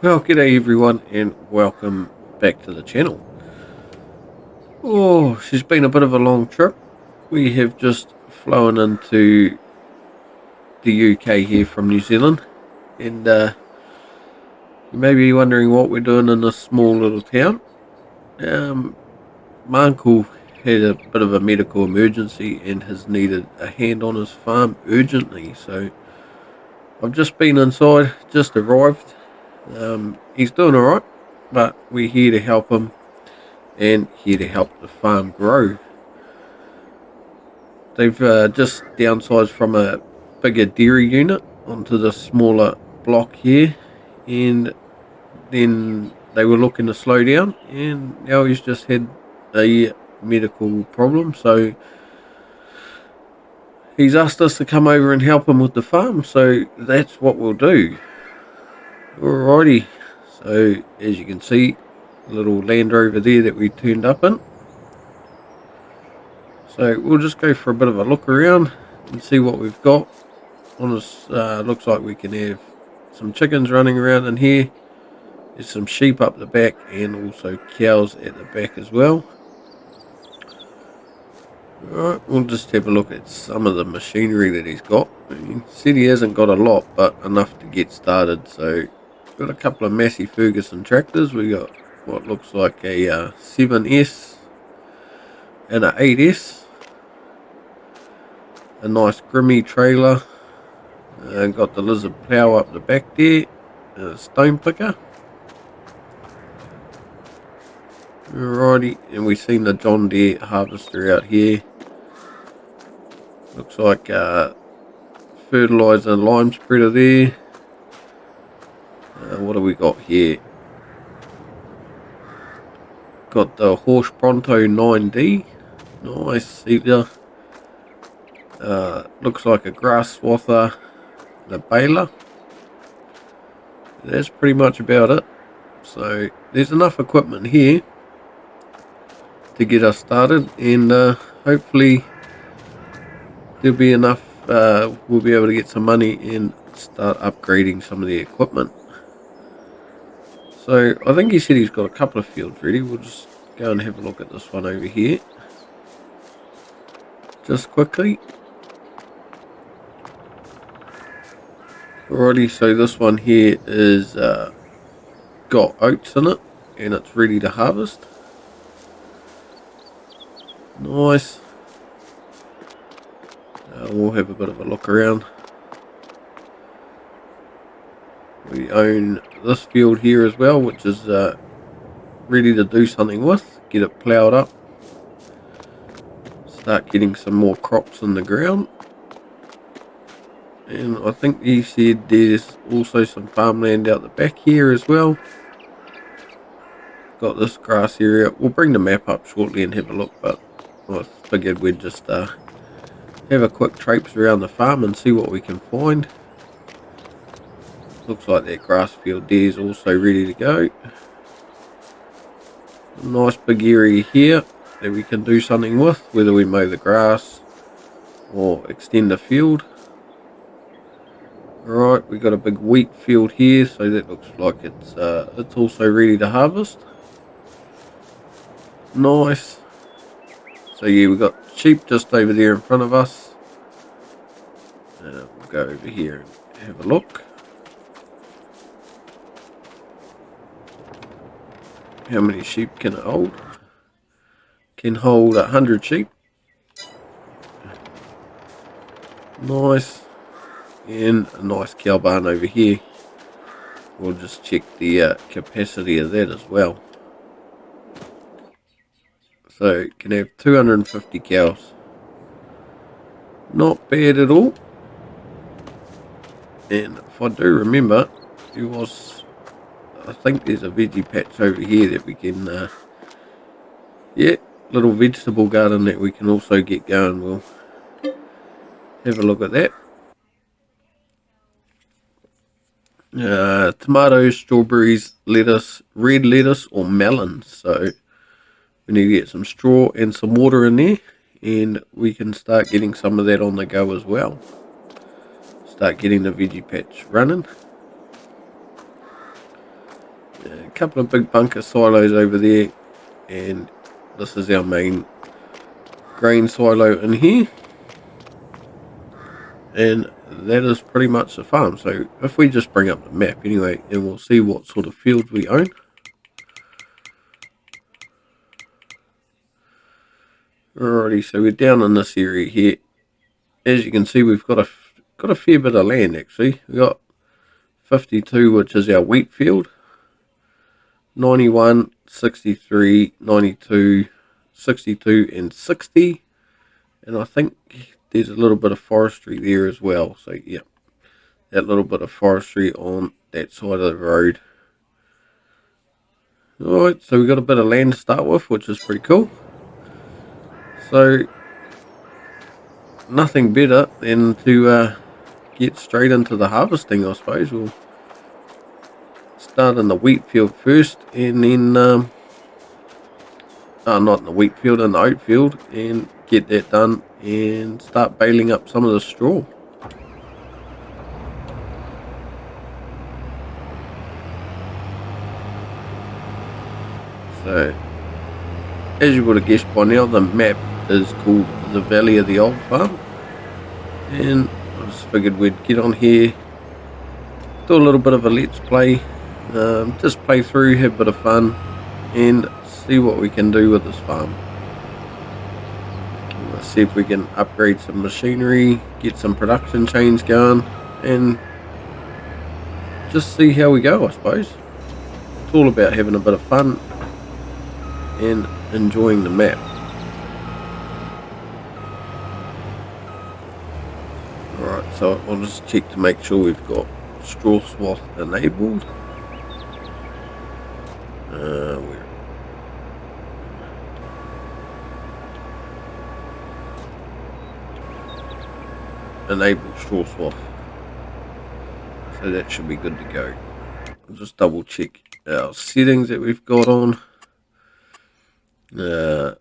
Well, g'day everyone, and welcome back to the channel. Oh, she's been a bit of a long trip. We have just flown into the UK here from New Zealand, and you may be wondering what we're doing in this small little town. Um, my uncle had a bit of a medical emergency and has needed a hand on his farm urgently, so I've just been inside, just arrived. He's doing alright, but we're here to help him and here to help the farm grow. They've just downsized from a bigger dairy unit onto the smaller block here, and then they were looking to slow down, and now he's just had a medical problem, so he's asked us to come over and help him with the farm, so that's what we'll do. Alrighty, so as you can see, a little Land Rover there that we turned up in. So we'll just go for a bit of a look around and see what we've got. On this, looks like we can have some chickens running around in here. There's some sheep up the back and also cows at the back as well. Alright, we'll just have a look at some of the machinery that he's got. He said he hasn't got a lot, but enough to get started. So got a couple of Massey Ferguson tractors. We got what looks like a 7S and a 8S. A nice Grimmy trailer. Got the lizard plough up the back there. A stone picker. Alrighty, and we've seen the John Deere harvester out here. Looks like fertilizer and lime spreader there. What do we got here? Got the Horse Pronto 9D. Nice seeder. Looks like a grass swather and a baler. That's pretty much about it. So there's enough equipment here to get us started, and hopefully there'll be enough, we'll be able to get some money and start upgrading some of the equipment. So I think he said he's got a couple of fields ready. We'll just go and have a look at this one over here just quickly. Alrighty, so this one here is got oats in it and it's ready to harvest. Nice. We'll have a bit of a look around. We own this field here as well, which is ready to do something with. Get it ploughed up. Start getting some more crops in the ground. And I think he said there's also some farmland out the back here as well. Got this grass area. We'll bring the map up shortly and have a look, but I figured we'd just have a quick traipse around the farm and see what we can find. Looks like that grass field there is also ready to go. A nice big area here that we can do something with, whether we mow the grass or extend the field. Alright, we got a big wheat field here, so that looks like it's also ready to harvest. Nice. So yeah, we got sheep just over there in front of us. We'll go over here and have a look. How many sheep can it hold? Can hold 100 sheep. Nice. And a nice cow barn over here. We'll just check the capacity of that as well. So can have 250 cows. Not bad at all. And if I do remember, there was, I think there's a veggie patch over here that we can, yeah, little vegetable garden that we can also get going. We'll have a look at that. Tomatoes, strawberries, lettuce, red lettuce or melons. So we need to get some straw and some water in there, and we can start getting some of that on the go as well. Start getting the veggie patch running. A couple of big bunker silos over there, and this is our main grain silo in here, and that is pretty much the farm. So if we just bring up the map anyway, and we'll see what sort of fields we own. Alrighty, so we're down in this area here. As you can see, we've got a fair bit of land actually. We've got 52, which is our wheat field, 91, 63, 92, 62, and 60. And I think there's a little bit of forestry there as well. So yeah, that little bit of forestry on that side of the road. Alright, so we've got a bit of land to start with, which is pretty cool. So nothing better than to get straight into the harvesting, I suppose. We'll start in the wheat field first, and then not in the wheat field, in the oat field, and get that done and start baling up some of the straw. So as you would have guessed by now, the map is called the Valley of the Old Farm, and I just figured we'd get on here, do a little bit of a let's play, just play through, have a bit of fun, and see what we can do with this farm. Let's see if we can upgrade some machinery, get some production chains going, and just see how we go, I suppose. It's all about having a bit of fun and enjoying the map. Alright, so I'll just check to make sure we've got straw swath enabled. Enable straw swath, so that should be good to go. I'll just double check our settings that we've got on. We'll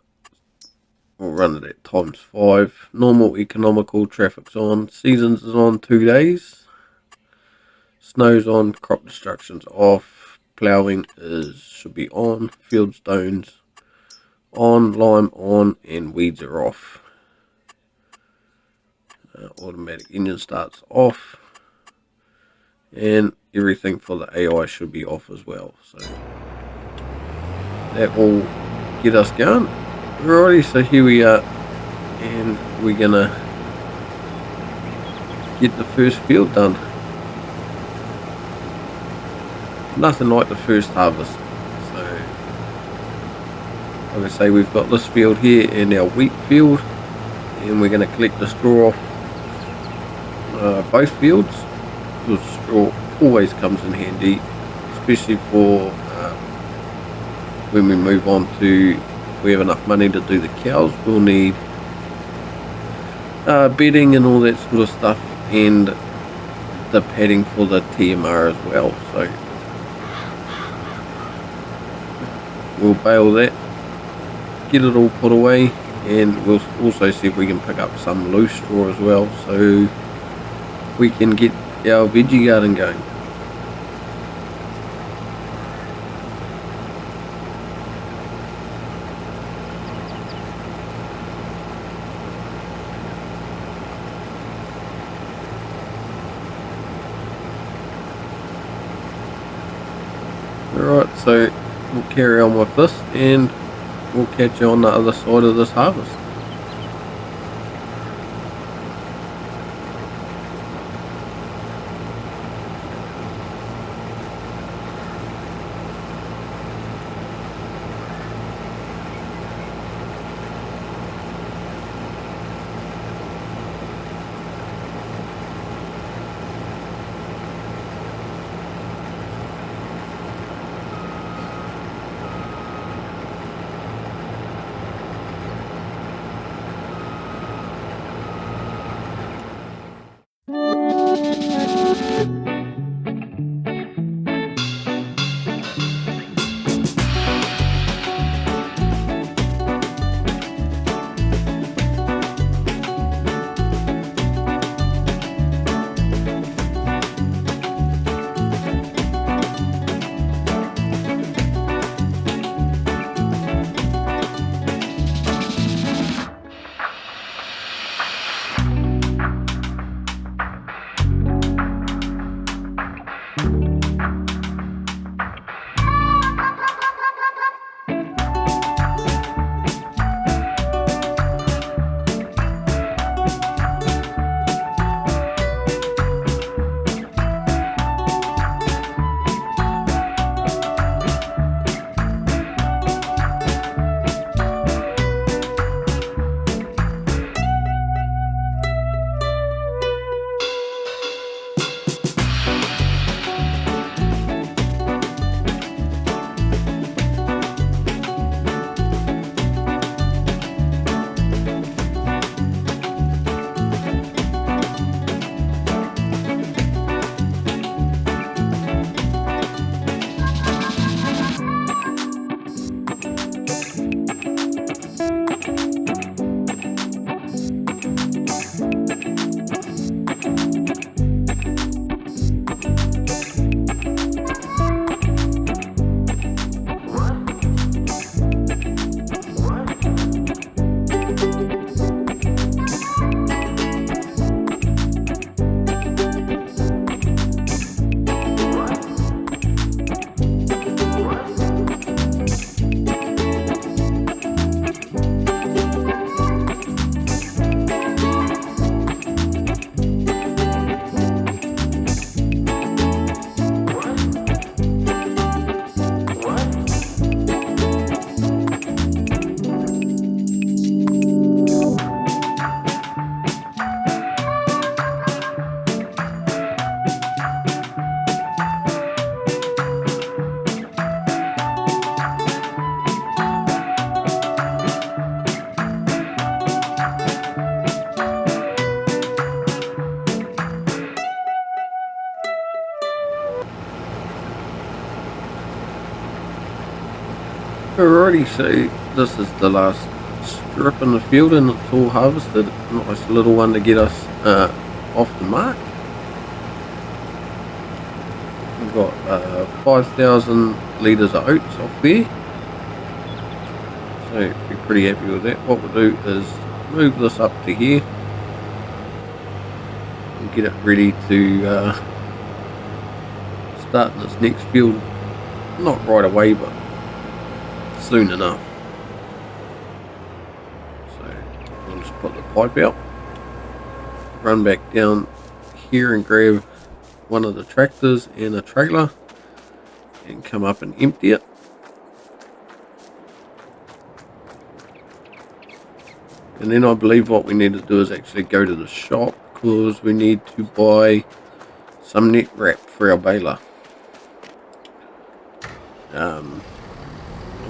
run it at ×5. Normal, economical, traffic's on, seasons is on 2 days, snow's on, crop destruction's off, ploughing should be on, field stones on, lime on, and weeds are off. Automatic engine starts off, and everything for the AI should be off as well. So that will get us going. Alrighty, so here we are, and we're gonna get the first field done. Nothing like the first harvest. So like I say, we've got this field here and our wheat field, and we're going to collect the straw off both fields, because straw always comes in handy, especially for when we move on to, if we have enough money to do the cows, we'll need bedding and all that sort of stuff, and the padding for the TMR as well. So we'll bale that, get it all put away, and we'll also see if we can pick up some loose straw as well, so we can get our veggie garden going. Alright, so we'll carry on with this, and we'll catch you on the other side of this harvest. Alrighty, so this is the last strip in the field and it's all harvested. Nice little one to get us off the mark. We've got 5,000 litres of oats off there. So be pretty happy with that. What we'll do is move this up to here and get it ready to start in this next field. Not right away, but soon enough. So I'll just put the pipe out, run back down here and grab one of the tractors and a trailer and come up and empty it. And then I believe what we need to do is actually go to the shop because we need to buy some net wrap for our baler.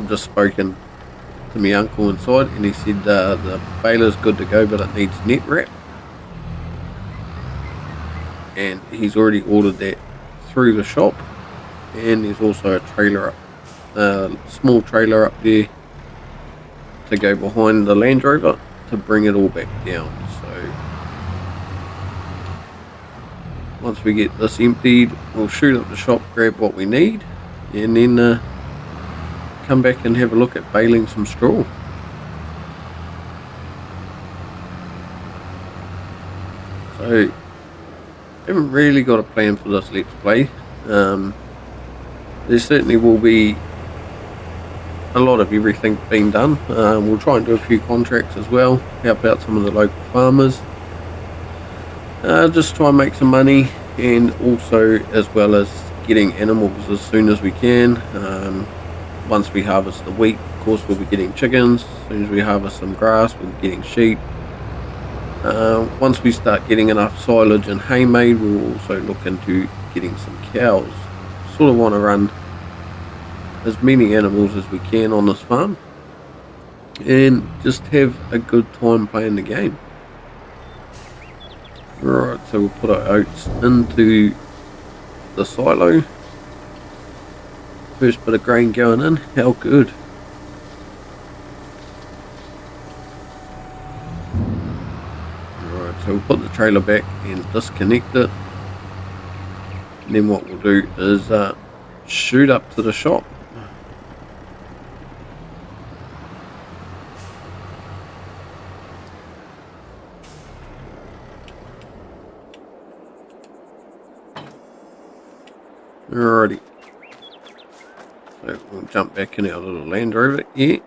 I've just spoken to my uncle inside and he said the baler's good to go, but it needs net wrap. And he's already ordered that through the shop. And there's also a trailer up, small trailer up there to go behind the Land Rover to bring it all back down. So once we get this emptied, we'll shoot up the shop, grab what we need, and then come back and have a look at baling some straw. So haven't really got a plan for this Let's Play. There certainly will be a lot of everything being done. We'll try and do a few contracts as well, help out some of the local farmers, just try and make some money, and also as well as getting animals as soon as we can. Once we harvest the wheat, of course we'll be getting chickens. As soon as we harvest some grass, we'll be getting sheep. Once we start getting enough silage and hay made, we'll also look into getting some cows. Sort of want to run as many animals as we can on this farm and just have a good time playing the game. Right, so we'll put our oats into the silo. First bit of grain going in, how good. Right, so we'll put the trailer back and disconnect it. And then what we'll do is shoot up to the shop. Alrighty, so we'll jump back in our little Land Rover here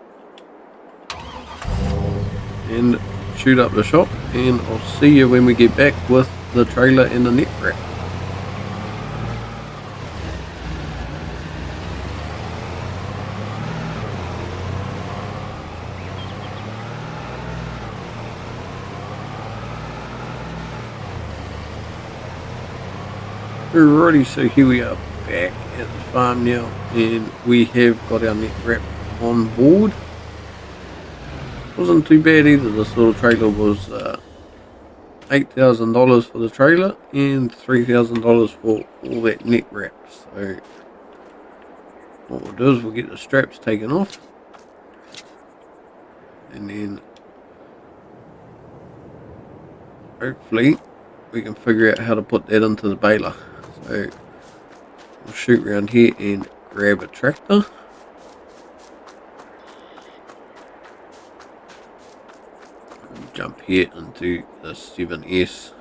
and shoot up the shop, and I'll see you when we get back with the trailer and the net wrap. Alrighty, so here we are back at the farm now, and we have got our net wrap on board. Wasn't too bad either. This little trailer was $8,000 for the trailer and $3,000 for all that net wrap. So what we'll do is we'll get the straps taken off, and then hopefully we can figure out how to put that into the baler. So we'll shoot around here and grab a tractor. And jump here into the 7S.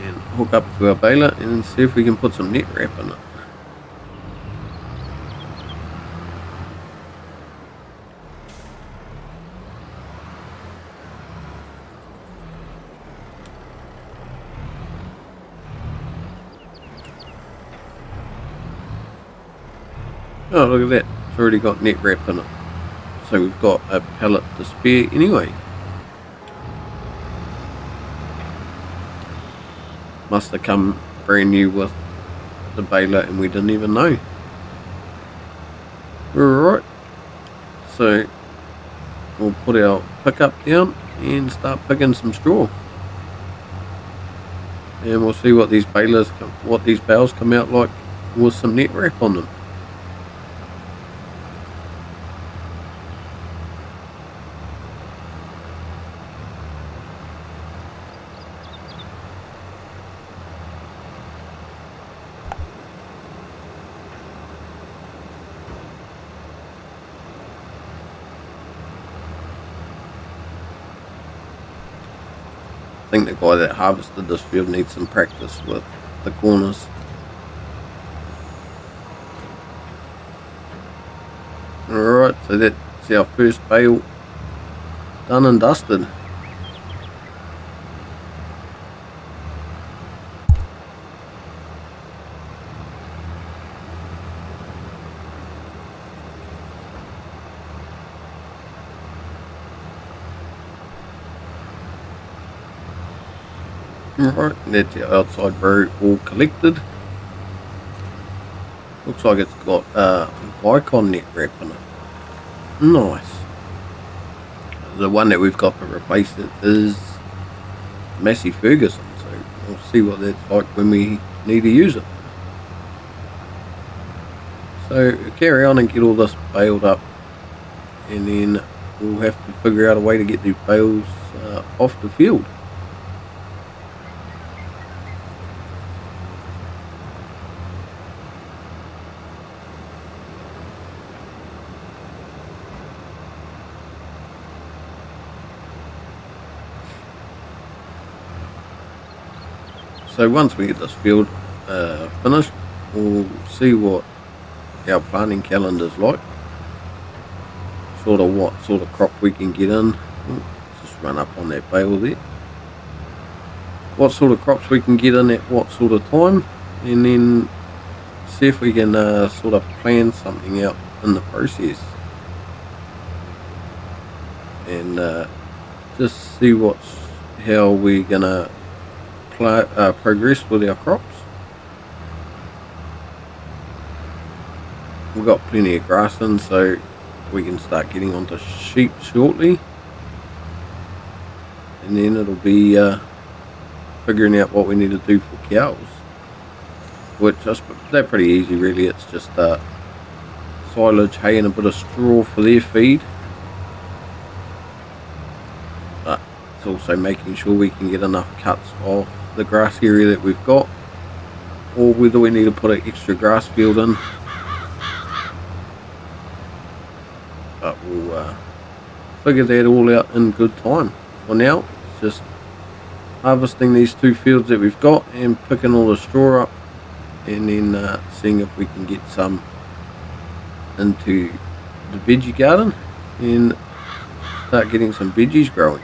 And hook up to our baler and see if we can put some net wrap in it. Oh, look at that, it's already got net wrap in it. So we've got a pallet to spare anyway. Must have come brand new with the baler and we didn't even know. Alright, so we'll put our pickup down and start picking some straw. and we'll see what these bales come out like with some net wrap on them. I think the guy that harvested this field needs some practice with the corners. Alright, so that's our first bale done and dusted. Alright, that's our outside row all collected. Looks like it's got Vicon net wrap in it. Nice. The one that we've got to replace it is Massey Ferguson, so we'll see what that's like when we need to use it. So carry on and get all this baled up, and then we'll have to figure out a way to get these bales off the field. So once we get this field finished, we'll see what our planting calendar's like, sort of what sort of crop we can get in. Just run up on that bale there. What sort of crops we can get in at what sort of time, and then see if we can sort of plan something out in the process, and just see how we're gonna progress with our crops. We've got plenty of grass in, so we can start getting onto sheep shortly, and then it'll be figuring out what we need to do for cows, which they're pretty easy really. It's just silage, hay and a bit of straw for their feed, but it's also making sure we can get enough cuts off the grass area that we've got, or whether we need to put an extra grass field in. But we'll figure that all out in good time. For now, it's just harvesting these two fields that we've got and picking all the straw up, and then seeing if we can get some into the veggie garden and start getting some veggies growing.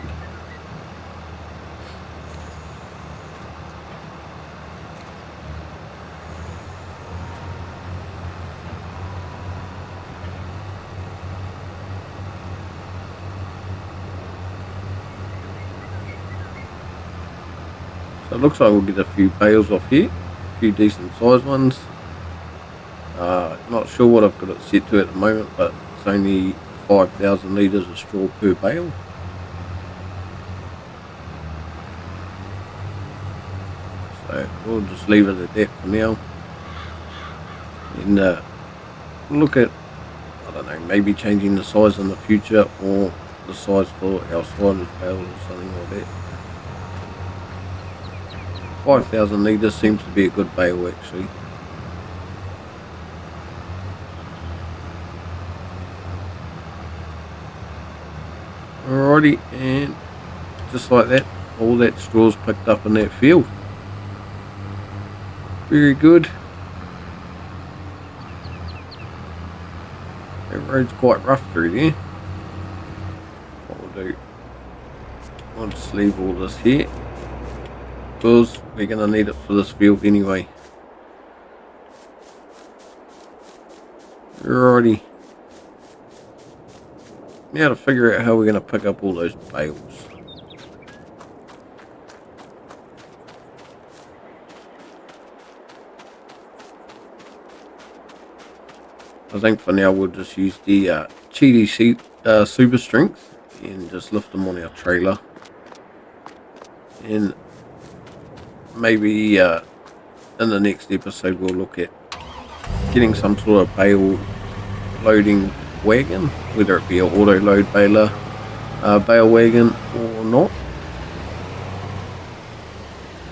So it looks like we'll get a few bales off here, a few decent sized ones. Not sure what I've got it set to at the moment, but it's only 5,000 litres of straw per bale. So we'll just leave it at that for now, and look at, I don't know, maybe changing the size in the future, or the size for our silage bales or something like that. 5,000 litres seems to be a good bale actually. Alrighty, and just like that, all that straw's picked up in that field. Very good. That road's quite rough through there. What we'll do, I'll just leave all this here, because we're going to need it for this field anyway. Alrighty. Now to figure out how we're going to pick up all those bales. I think for now we'll just use the Cheaty Super Strength and just lift them on our trailer. And maybe in the next episode we'll look at getting some sort of bale loading wagon, whether it be an auto load baler, bale wagon or not.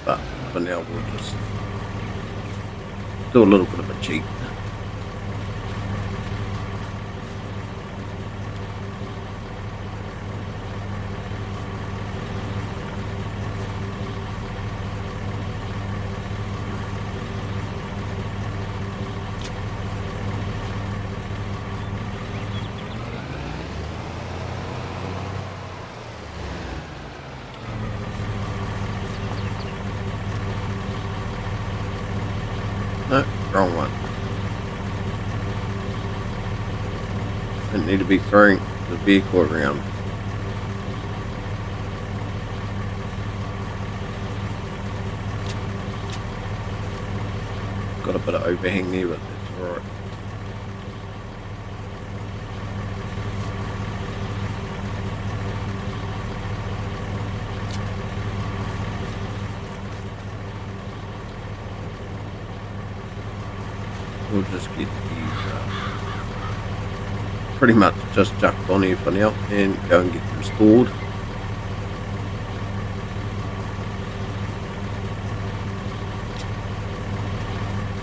But for now we'll just do a little bit of a cheat. No, wrong one. Didn't need to be throwing the vehicle around. Got a bit of overhang there, but that's alright. We'll just get these pretty much just chucked on here for now and go and get them stored.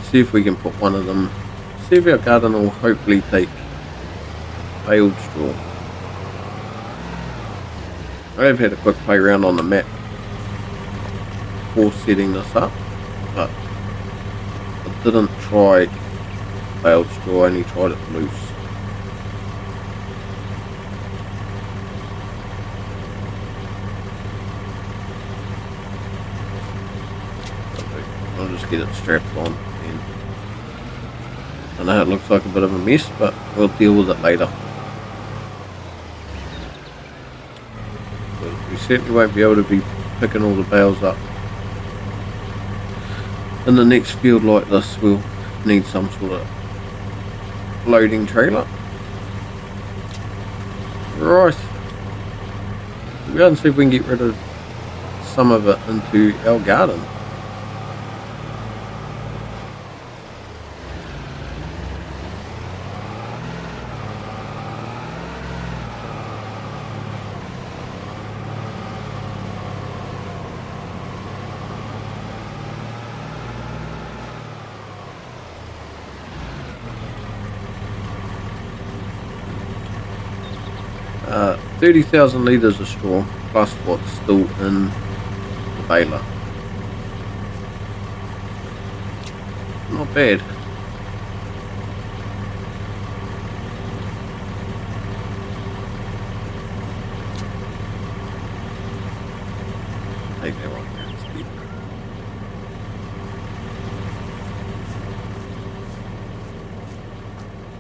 See if we can put one of them, see if our garden will hopefully take baled straw. I have had a quick play around on the map before setting this up, but I didn't try baled straw, I only tried it loose. I'll just get it strapped on. And I know it looks like a bit of a mess, but we'll deal with it later. But we certainly won't be able to be picking all the bales up. In the next field like this, we'll need some sort of loading trailer. Right, we'll go and see if we can get rid of some of it into our garden. Uh, 30,000 litres of straw plus what's still in the baler. Not bad. Take that one there instead.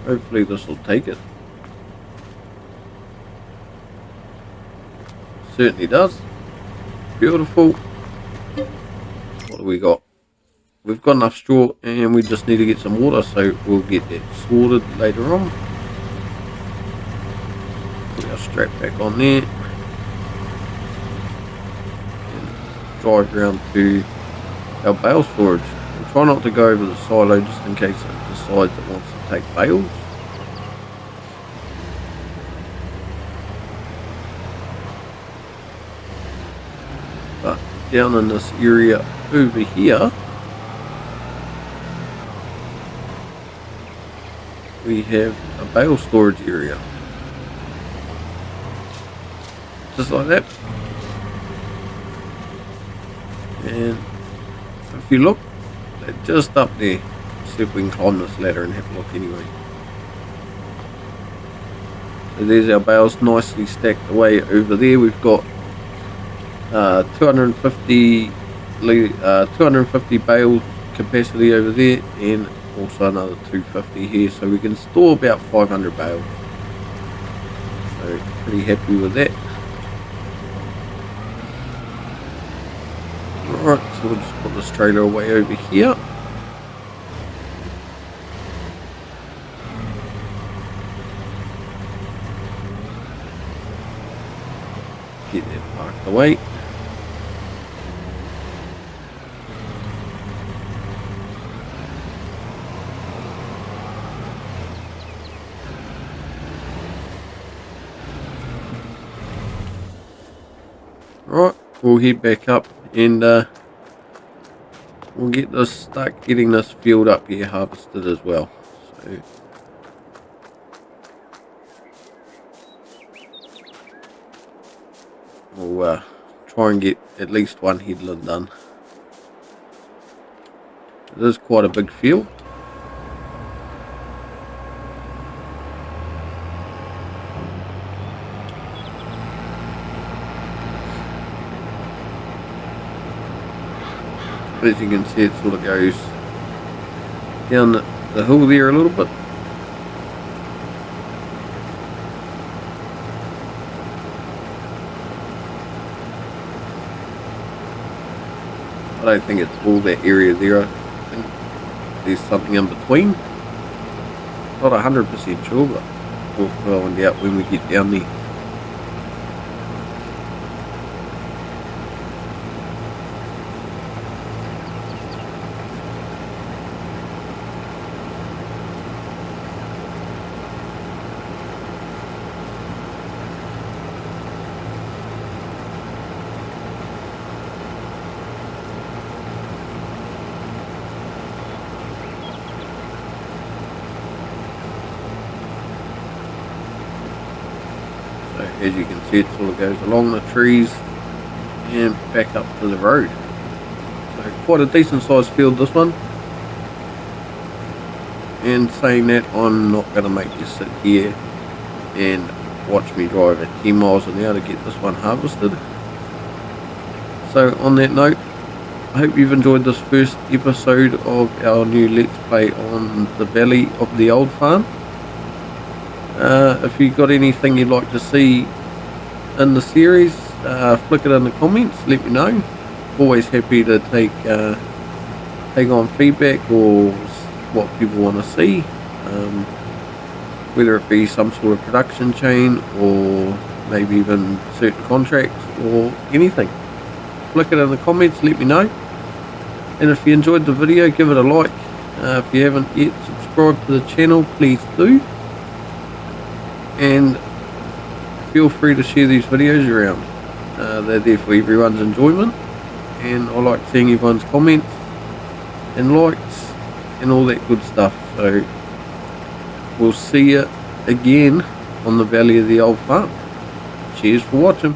Hopefully this will take it. Certainly does. Beautiful. What do we got? We've got enough straw and we just need to get some water, so we'll get that sorted later on. Put our strap back on there and drive around to our bale storage. We'll try not to go over the silo just in case it decides it wants to take bales. But down in this area over here, we have a bale storage area. Just like that. And if you look, they're just up there. See if we can climb this ladder and have a look anyway. So there's our bales nicely stacked away over there. We've got 250 bale capacity over there, and also another 250 here, so we can store about 500 bales. So pretty happy with that. Alright, so we'll just put this trailer away over here. Get that parked away. we'll head back up and we'll start getting this field up here harvested as well. So we'll try and get at least one headland done. It is quite a big field. As you can see, it sort of goes down the hill there a little bit. I don't think it's all that area there. I think there's something in between. Not 100% sure, but we'll find out when we get down there. So as you can see, it sort of goes along the trees and back up to the road. So quite a decent sized field, this one. And saying that, I'm not going to make you sit here and watch me drive at 10 miles an hour to get this one harvested. So on that note, I hope you've enjoyed this first episode of our new Let's Play on the Valley of the Old Farm. If you've got anything you'd like to see in the series, flick it in the comments, let me know. Always happy to take on feedback or what people want to see, whether it be some sort of production chain or maybe even certain contracts or anything. Flick it in the comments, let me know. And if you enjoyed the video, give it a like. If you haven't yet subscribed to the channel, please do. And feel free to share these videos around. They're there for everyone's enjoyment, and I like seeing everyone's comments and likes and all that good stuff. So we'll see you again on the Valley of the Old Farm. Cheers for watching.